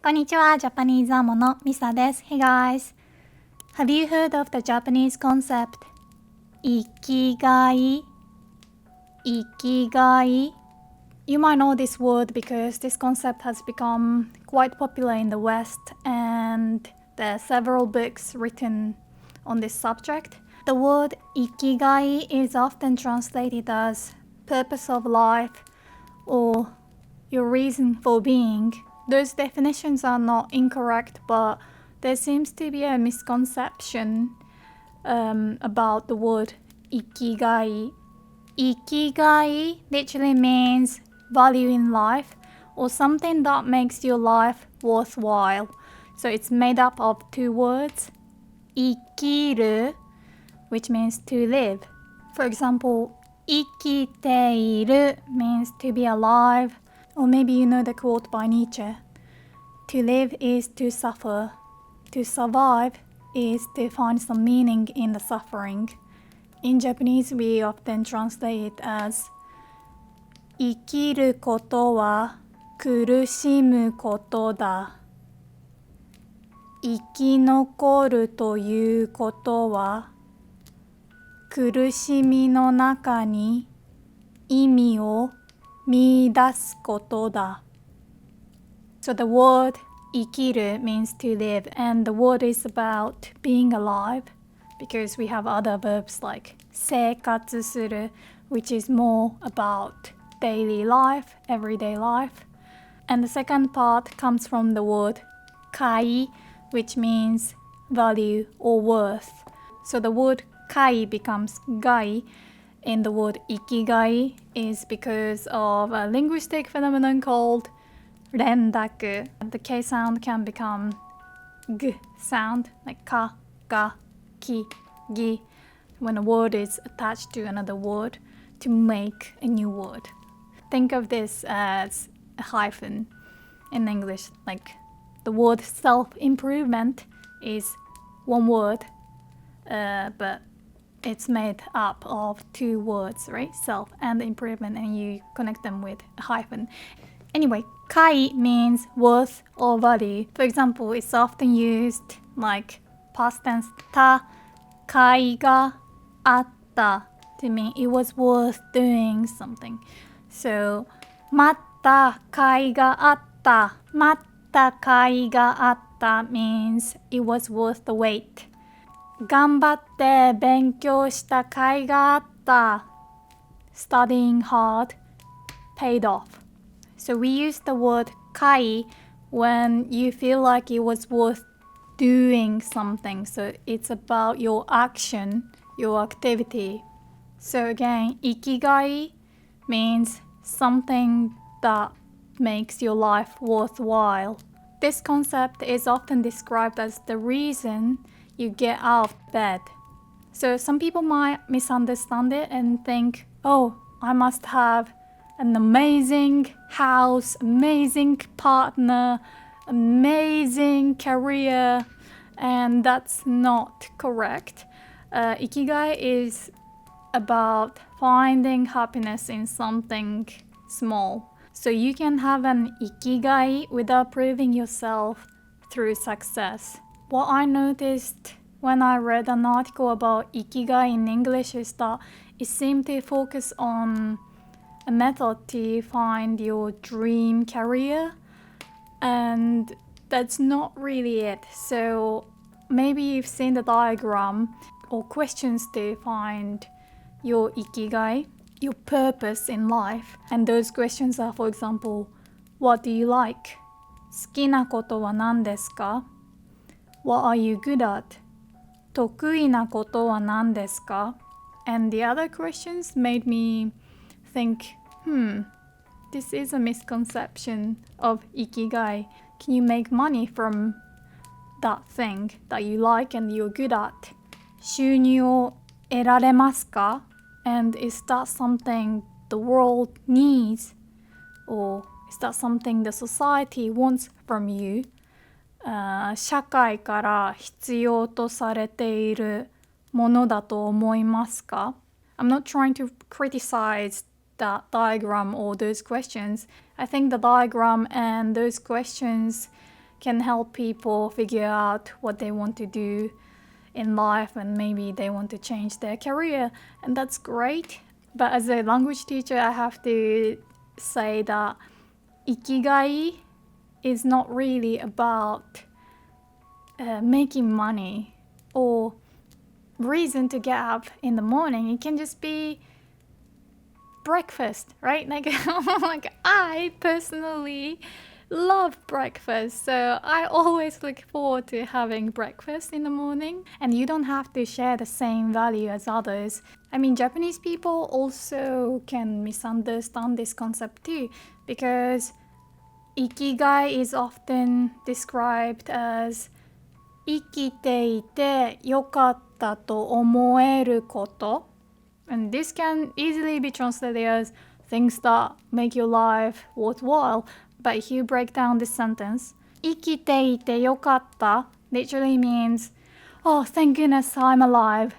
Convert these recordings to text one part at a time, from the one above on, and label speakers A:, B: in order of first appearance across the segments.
A: こんにちは、ジャパニーズアモのミサです。Hey guys! Have you heard of the Japanese concept Ikigai? Ikigai? You might know this word because this concept has become quite popular in the West and there are several books written on this subject. The word Ikigai is often translated as purpose of life or your reason for being. Those definitions are not incorrect, but there seems to be a misconception about the word Ikigai. Ikigai literally means value in life or something that makes your life worthwhile. So it's made up of two words, ikiru, which means to live. For example, 生きている means to be alive, or maybe you know the quote by Nietzsche. To live is to suffer. To survive is to find some meaning in the suffering. In Japanese, we often translate it as 生きることは苦しむことだ。生き残るということは苦しみの中に意味を見出すことだ。So the word 生きる means to live, and the word is about being alive because we have other verbs like 生活する, which is more about daily life, everyday life. And the second part comes from the word 甲斐, which means value or worth. So the word 甲斐 becomes 害 in the word Ikigai is because of a linguistic phenomenon called 連絡. The K sound can become G sound, like ka, ga, ki, gi, when a word is attached to another word to make a new word. Think of this as a hyphen in English, like the word self-improvement is one word, but it's made up of two words, right? Self and improvement, and you connect them with a hyphen. Anyway, 甲斐 means worth or value. For example, it's often used like past tense た甲斐があった to mean it was worth doing something. So 待った甲斐があった待った甲斐があった means it was worth the wait. 頑張って勉強した甲斐があった Studying hard paid off. So we use the word 甲斐 when you feel like it was worth doing something. So it's about your action, your activity. So again, Ikigai means something that makes your life worthwhile. This concept is often described as the reason you get out of bed. So some people might misunderstand it and think, oh, I must have an amazing house, amazing partner, amazing career, and that's not correct. Ikigai is about finding happiness in something small. So you can have an ikigai without proving yourself through success. What I noticed when I read an article about Ikigai in English is that it seemed to focus on a method to find your dream career, and that's not really it. So maybe you've seen the diagram or questions to find your Ikigai, your purpose in life. And those questions are, for example, what do you like? 好きなことは何ですか? What are you good at? 得意なことは何ですか? And the other questions made me think, this is a misconception of Ikigai. Can you make money from that thing that you like and you're good at? 収入を得られますか? And is that something the world needs? Or is that something the society wants from you? 社会から必要とされているものだと思いますか? I'm not trying to criticize that diagram or those questions. I think the diagram and those questions can help people figure out what they want to do in life, and maybe they want to change their career, and that's great. But as a language teacher, I have to say that Ikigai is not really about making money or reason to get up in the morning. It can just be breakfast, right? Like I personally love breakfast, so I always look forward to having breakfast in the morning. And you don't have to share the same value as others. I mean, Japanese people also can misunderstand this concept too, because Ikigai is often described as 生きていてよかったと思えること。And this can easily be translated as things that make your life worthwhile. But if you break down this sentence, 生きていてよかった literally means, oh, thank goodness I'm alive.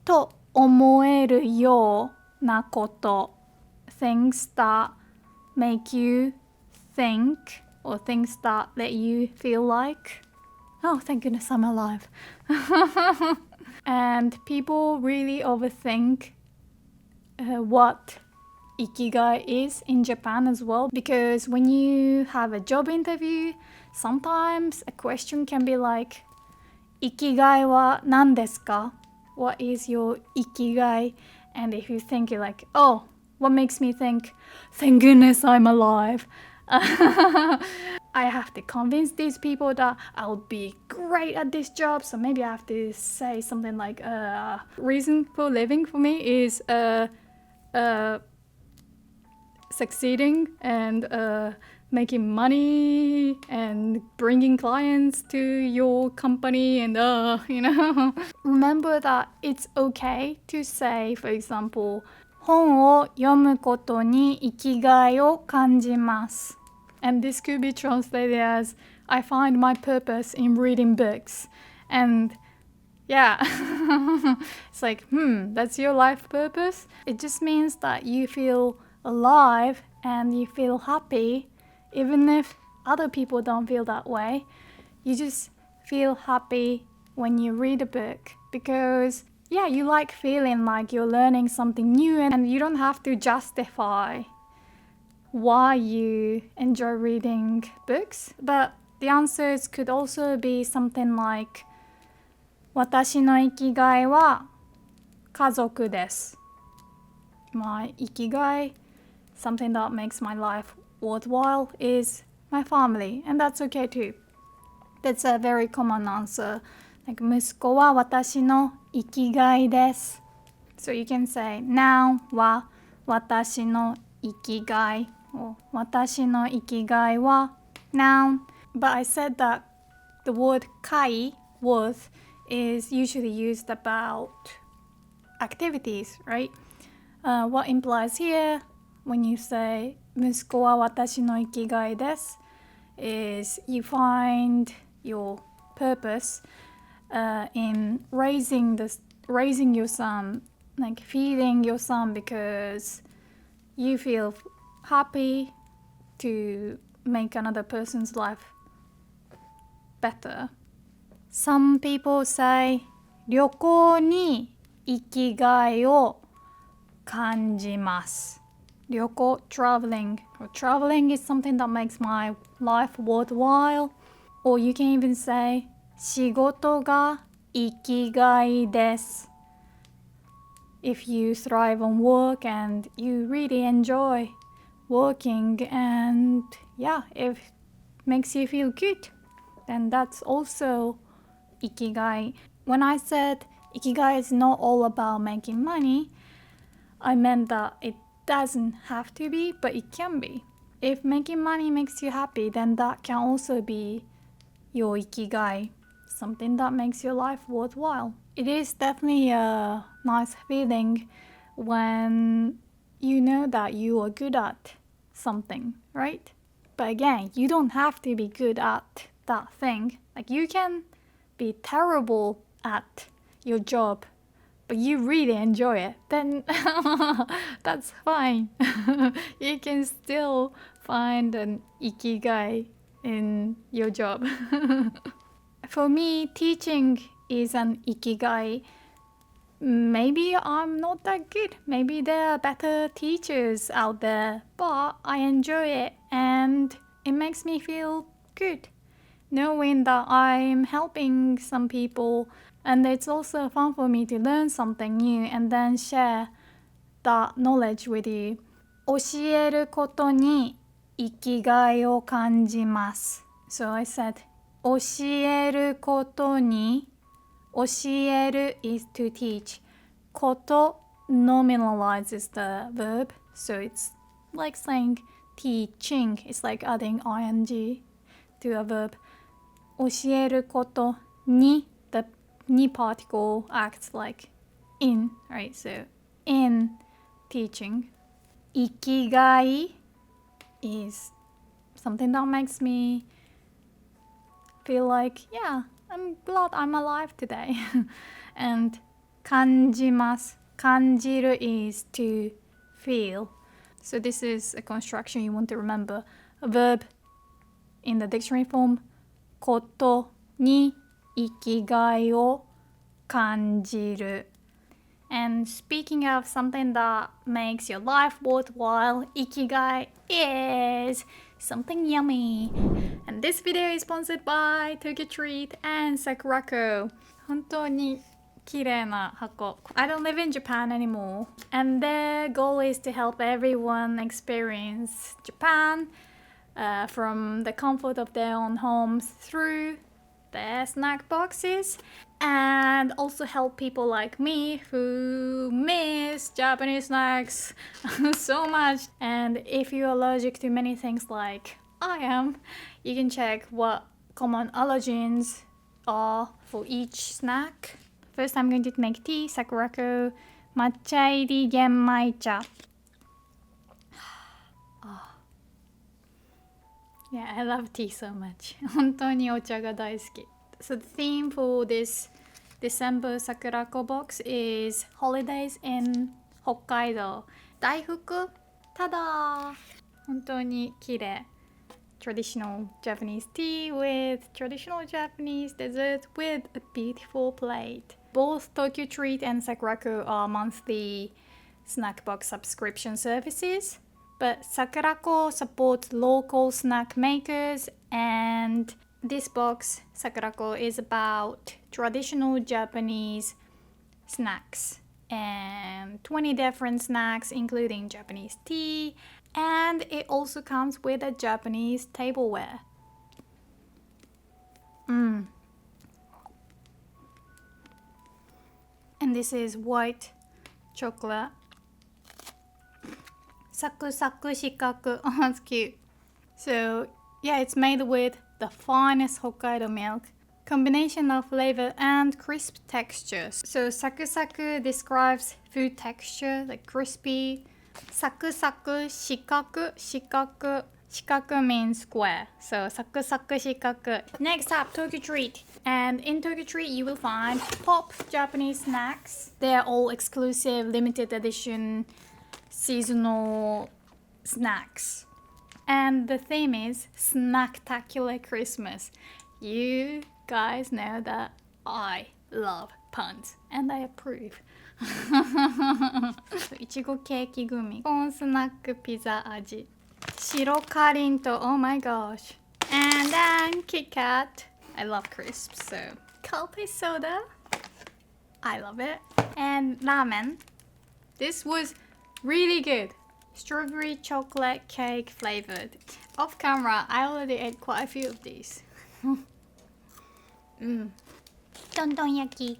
A: と思えるようなこと。Things that make you think, or things that let you feel like, oh, thank goodness I'm alive. And people really overthink what Ikigai is in Japan as well, because when you have a job interview, sometimes a question can be like, Ikigai wa nan desu ka? What is your Ikigai? And if you think you're like, oh, what makes me think, thank goodness I'm alive? I have to convince these people that I'll be great at this job. So maybe I have to say something like, reason for living for me is succeeding and making money and bringing clients to your company, and remember that it's okay to say, for example, 本を読むことに生きがいを感じます. And this could be translated as, I find my purpose in reading books. And yeah, it's like, that's your life purpose? It just means that you feel alive and you feel happy, even if other people don't feel that way. You just feel happy when you read a book, because yeah, you like feeling like you're learning something new, and you don't have to justify why you enjoy reading books. But the answers could also be something like, 私の生きがいは家族です. My ikigai, something that makes my life worthwhile, is my family, and that's okay too. That's a very common answer. Like, 息子は私の生きがいです. So you can say, now は私の生きがい, or 私の生きがいは noun. But I said that the word kai, worth, is usually used about activities, right? What implies here when you say 息子は私の生きがいです is you find your purpose in raising your son, like feeding your son, because you feel happy to make another person's life better. Some people say 旅行に生きがいを感じます. 旅行, traveling. Or traveling is something that makes my life worthwhile. Or you can even say 仕事が生きがいです. If you thrive on work and you really enjoy working, and yeah, if it makes you feel good, then that's also Ikigai. When I said Ikigai is not all about making money, I meant that it doesn't have to be, but it can be. If making money makes you happy, then that can also be your Ikigai, something that makes your life worthwhile. It is definitely a nice feeling when you know that you are good at something, right? But again, you don't have to be good at that thing. Like, you can be terrible at your job, but you really enjoy it, then that's fine. You can still find an Ikigai in your job. For me, teaching is an ikigai. Maybe I'm not that good. Maybe there are better teachers out there, but I enjoy it and it makes me feel good knowing that I'm helping some people, and it's also fun for me to learn something new and then share that knowledge with you. 教えることに生きがいを感じます。So I said 教えることに教える is to teach. こと nominalizes the verb, so it's like saying teaching. It's like adding ing to a verb. 教えることに the に particle acts like in, right? So in teaching. 生きがい is something that makes me feel like, yeah, I'm glad I'm alive today. And 感じます。感じる is to feel. So this is a construction you want to remember. A verb in the dictionary form. ことに生きがいを感じる. And speaking of something that makes your life worthwhile, Ikigai is something yummy. And this video is sponsored by Tokyo Treat and Sakurako. 本当に綺麗な箱. I don't live in Japan anymore. And their goal is to help everyone experience Japan from the comfort of their own homes through their snack boxes, and also help people like me who miss Japanese snacks so much. And if you're allergic to many things like I am, you can check what common allergens are for each snack. First, I'm going to make tea, Sakurako matcha 入り玄米茶. Yeah, I love tea so much. 本当にお茶が大好き. So the theme for this December Sakurako box is holidays in 北海道. 大福ただ本当に綺麗. Traditional Japanese tea with traditional Japanese dessert with a beautiful plate. Both Tokyo Treat and Sakurako are monthly snack box subscription services. But Sakurako supports local snack makers, and this box, Sakurako, is about traditional Japanese snacks and 20 different snacks including Japanese tea, and it also comes with a Japanese tableware. And this is white chocolate. サクサク四角. Oh, that's cute. So, yeah, it's made with the finest Hokkaido milk. Combination of flavor and crisp textures. So, saku-saku describes food texture, like crispy. Saku-saku, shikaku, shikaku. Shikaku means square. So, saku-saku, shikaku. Next up, Tokyo Treat. And in Tokyo Treat, you will find pop Japanese snacks. They're all exclusive, limited edition seasonal snacks, and the theme is Snacktacular Christmas. You guys know that I love puns and I approve. いちごケーキグミ、コーンスナックピザ味、白かりんと oh my gosh, and then Kit Kat. I love crisps, so Calpe soda, I love it, and ramen. This was really good. Strawberry chocolate cake flavored. Off camera, I already ate quite a few of these. Dondonyaki.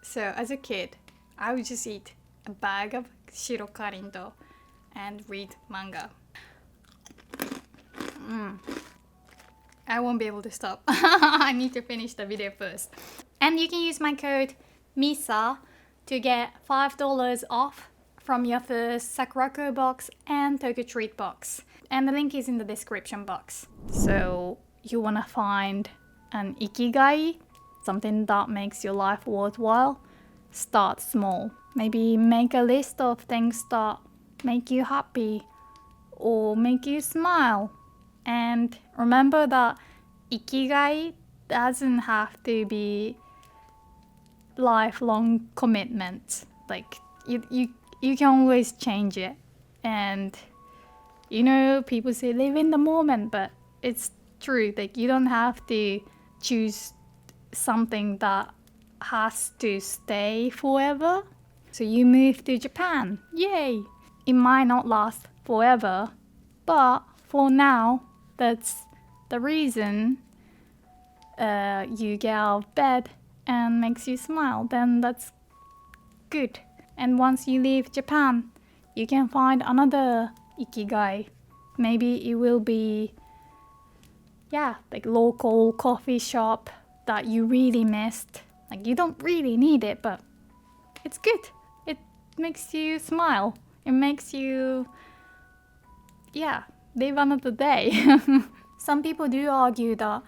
A: So as a kid, I would just eat a bag of shiro karindo and read manga. I won't be able to stop. I need to finish the video first. And you can use my code Misa to get $5 off from your first Sakurako box and Tokyo Treat box. And the link is in the description box. So you wanna find an Ikigai, something that makes your life worthwhile? Start small. Maybe make a list of things that make you happy or make you smile And remember that Ikigai doesn't have to be lifelong commitment. Like you can always change it. And people say live in the moment, but it's true. Like you don't have to choose something that has to stay forever. So you move to Japan. Yay! It might not last forever, but for now, that's the reason you get out of bed and makes you smile. Then that's good. And once you leave Japan, you can find another Ikigai. Maybe it will be, like local coffee shop that you really missed. Like you don't really need it, but it's good. It makes you smile. It makes you, live another day. Some people do argue that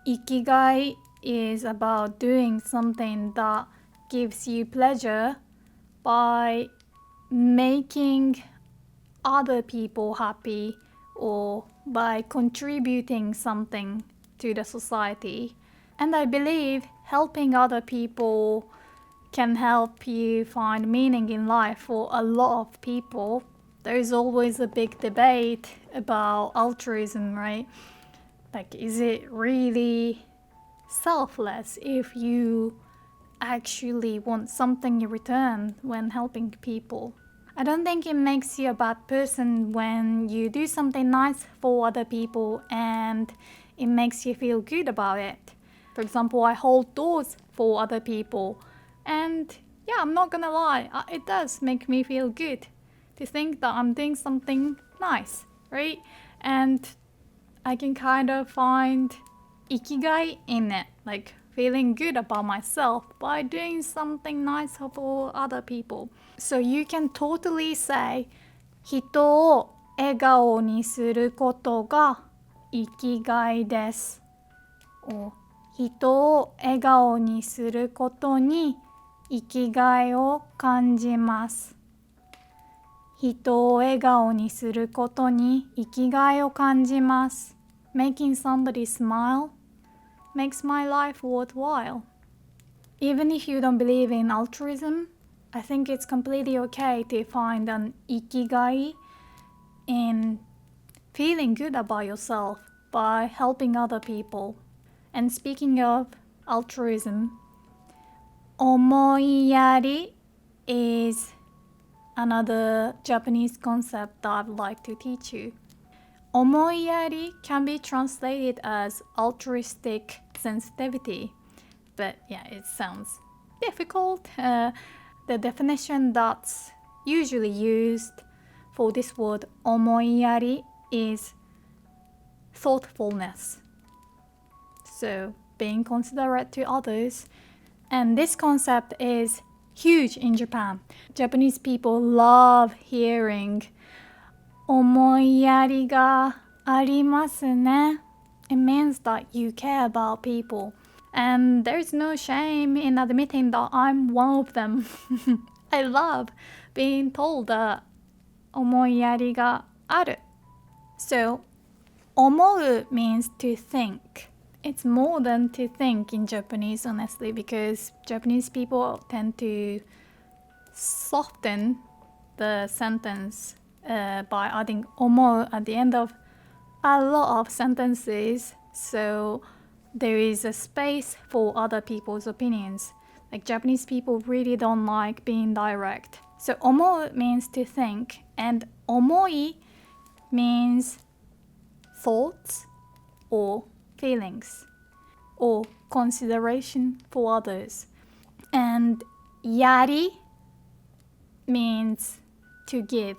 A: Ikigai is about doing something that gives you pleasure by making other people happy or by contributing something to the society. And I believe helping other people can help you find meaning in life for a lot of people. There is always a big debate about altruism, right? Like, is it really selfless if you actually want something in return when helping people? I don't think it makes you a bad person when you do something nice for other people and it makes you feel good about it. For example, I hold doors for other people, and I'm not gonna lie, it does make me feel good to think that I'm doing something nice, right? And I can kind of find Ikigai in it, like feeling good about myself by doing something nice for other people. So you can totally say 人を笑顔にすることが生きがいです。or 人を笑顔にすることに生きがいを感じます。人を笑顔にすることに生きがいを感じます。Making somebody smile makes my life worthwhile. Even if you don't believe in altruism, I think it's completely okay to find an ikigai in feeling good about yourself by helping other people. And speaking of altruism, Omoiyari is another Japanese concept that I'd like to teach you. Omoiyari can be translated as altruistic sensitivity, but it sounds difficult. The definition that's usually used for this word omoiyari is thoughtfulness. So being considerate to others. And this concept is huge in Japan. Japanese people love hearing 思いやりがありますね. It means that you care about people. And there's no shame in admitting that I'm one of them. I love being told that 思いやりがある. So, 思う means to think. It's more than to think in Japanese, honestly, because Japanese people tend to soften the sentence by adding 思う at the end of a lot of sentences, so there is a space for other people's opinions. Like Japanese people really don't like being direct. So 思う means to think, and 思い means thoughts or feelings or consideration for others. And やり means to give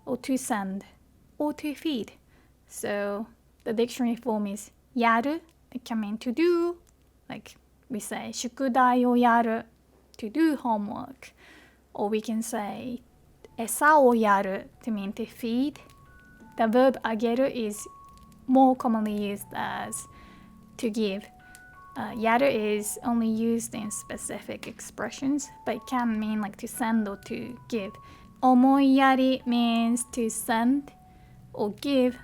A: or to send or to feed. So the dictionary form is やる. It can mean to do, like we say 宿題をやる, to do homework. Or we can say 餌をやる to mean to feed. The verb あげる is more commonly used as to give. やる is only used in specific expressions, but it can mean like to send or to give. 思いやり means to send or give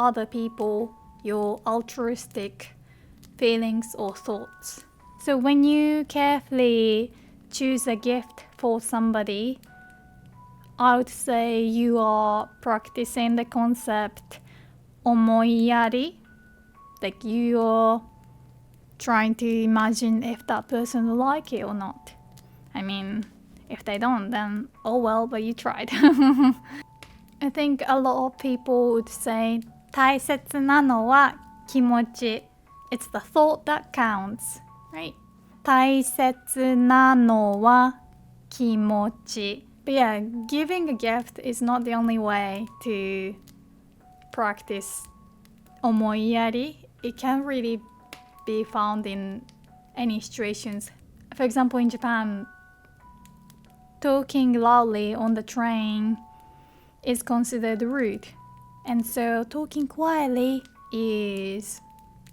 A: other people your altruistic feelings or thoughts. So when you carefully choose a gift for somebody, I would say you are practicing the concept 思いやり. Like you're trying to imagine if that person will like it or not. I mean, if they don't, then oh well, but you tried. I think a lot of people would say 大切なのは気持ち. It's the thought that counts, right? 大切なのは気持ち. But yeah, giving a gift is not the only way to practice 思いやり. It can really be found in any situations. For example, in Japan, talking loudly on the train is considered rude. And so talking quietly is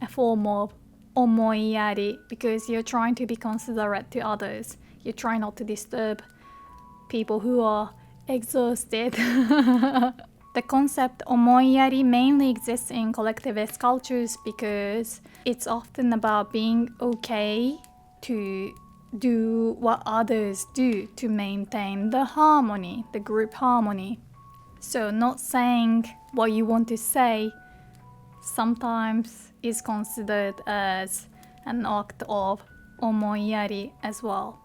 A: a form of 思いやり because you're trying to be considerate to others. You try not to disturb people who are exhausted. The concept 思いやり mainly exists in collectivist cultures because it's often about being okay to do what others do to maintain the harmony, the group harmony. So not saying what you want to say sometimes is considered as an act of 思いやり as well.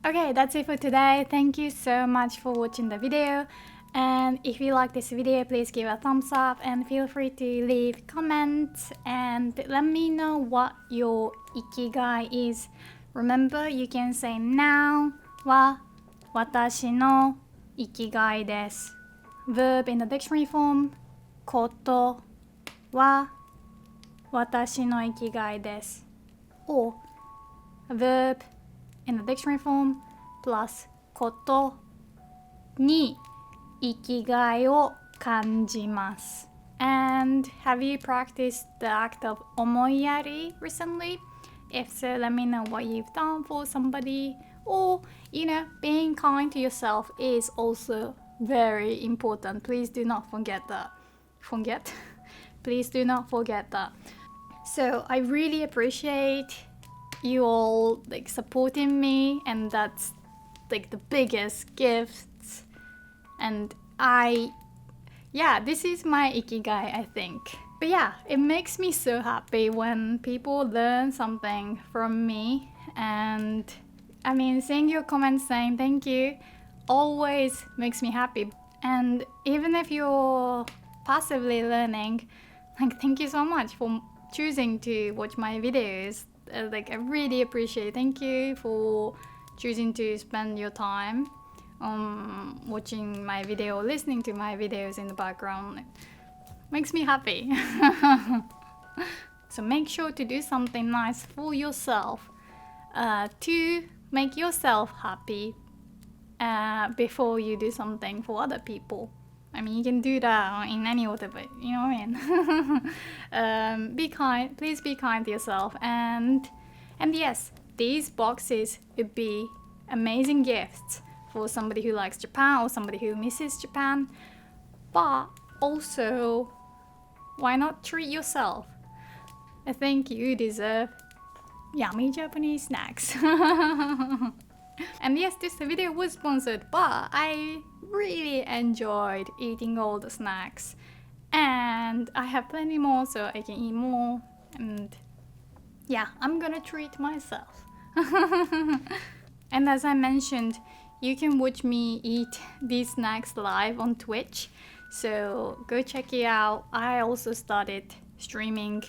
A: Okay, that's it for today. Thank you so much for watching the video. And if you like this video, please give a thumbs up and feel free to leave comments and let me know what your Ikigai is. Remember, you can say now は私の生きがいです。Verb in the dictionary form ことは私の生きがいです。Or verb in the dictionary form plus ことに生きがいを感じます。And have you practiced the act of 思いやり recently? If so, let me know what you've done for somebody. Or, being kind to yourself is also very important. Please do not forget that. Please do not forget that. So I really appreciate you all supporting me, and that's the biggest gift. And this is my Ikigai, I think. But yeah, it makes me so happy when people learn something from me. And I mean, seeing your comments saying thank you always makes me happy. And even if you're passively learning, thank you so much for choosing to watch my videos. I really appreciate it. Thank you for choosing to spend your time watching my video, listening to my videos in the background. It makes me happy. So make sure to do something nice for yourself to make yourself happy before you do something for other people. I mean, you can do that in any order, but you know what I mean. Be kind. Please be kind to yourself. And yes, these boxes would be amazing gifts for somebody who likes Japan or somebody who misses Japan. But also, why not treat yourself? I think you deserve yummy Japanese snacks. And yes, this video was sponsored, but I really enjoyed eating all the snacks. And I have plenty more, so I can eat more. And yeah, I'm gonna treat myself. And as I mentioned, you can watch me eat these snacks live on Twitch. So go check it out. I also started streaming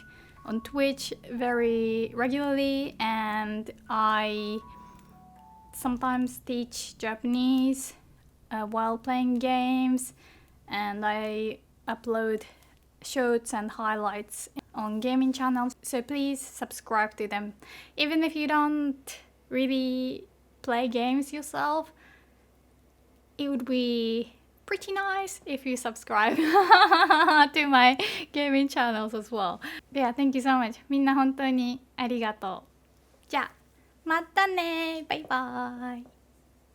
A: on Twitch very regularly, and I sometimes teach Japanese while playing games, and I upload shorts and highlights on gaming channels, so please subscribe to them. Even if you don't really play games yourself, it would be pretty nice if you subscribe to my gaming channels as well. Yeah, thank you so much. みんな本当にありがとう。じゃあ、またね。バイバイ。